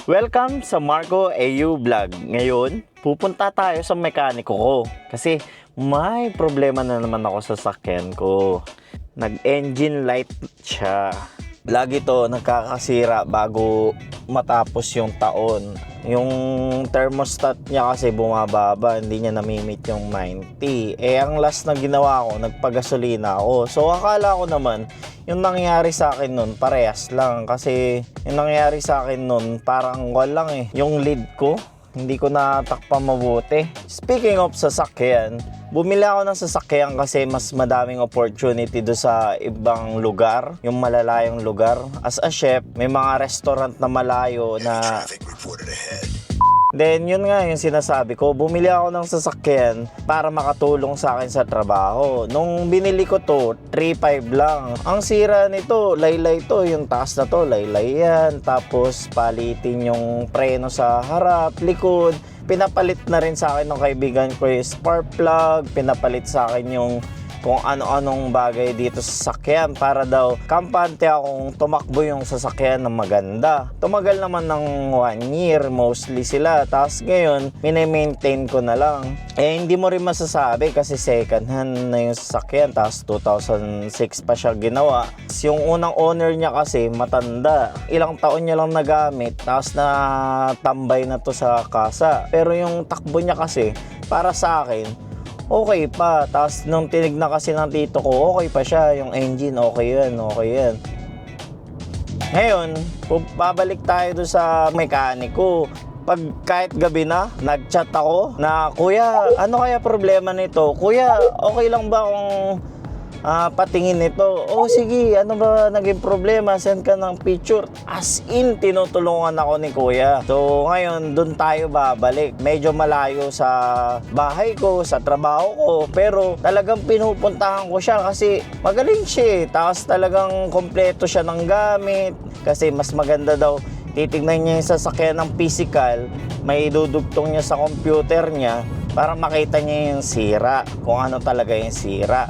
Welcome sa Marco AU Vlog. Ngayon, pupunta tayo sa mekaniko ko kasi may problema na naman ako sa sasakyan ko. Nag-engine light siya. Lagi to nagkakasira bago matapos yung taon. Yung thermostat niya kasi bumababa, hindi niya namimit yung 90. Ang last na ginawa ko, nagpagasolina ako. So akala ko naman, yung nangyari sa akin nun, parehas lang. Kasi yung nangyari sa akin nun, parang walang yung lead ko, hindi ko natakpan mabuti. Speaking of sasakyan, bumili ako ng sasakyan kasi mas madaming opportunity do sa ibang lugar, yung malalayong lugar. As a chef, may mga restaurant na malayo na... Then yun nga yung sinasabi ko, bumili ako ng sasakyan para makatulong sa akin sa trabaho. Nung binili ko to, 3.5 lang. Ang sira nito, laylay to, yung taas na to, laylay yan. Tapos palitin yung preno sa harap, likod. Pinapalit na rin sa akin ng kaibigan ko yung spark plug, pinapalit sa akin yung kung ano-anong bagay dito sa sasakyan para daw kampante akong tumakbo yung sasakyan ng maganda. Tumagal naman ng 1 year mostly sila. Tapos ngayon, mini-maintain ko na lang. Hindi mo rin masasabi kasi second hand na yung sasakyan. Tapos 2006 pa siya ginawa. Yung unang owner niya kasi matanda. Ilang taon niya lang nagamit. Tapos natambay na to sa kasa. Pero yung takbo niya kasi, para sa akin, okay pa. Tapos nung tinignan kasi ng tito ko, okay pa siya. Yung engine, okay yan. Ngayon, babalik tayo doon sa mekaniko. Pag kahit gabi na, nag-chat ako na, Kuya, ano kaya problema nito? Kuya, okay lang ba kung patingin nito? Oh sige, ano ba naging problema? Send ka ng picture. As in, tinutulungan ako ni Kuya. So ngayon, dun tayo babalik. Medyo malayo sa bahay ko, sa trabaho ko. Pero talagang pinupuntahan ko siya kasi magaling siya. Tapos talagang kompleto siya ng gamit. Kasi mas maganda daw, titignan niya yung sasakyan ng physical. May dudugtong niya sa computer niya para makita niya yung sira. Kung ano talaga yung sira.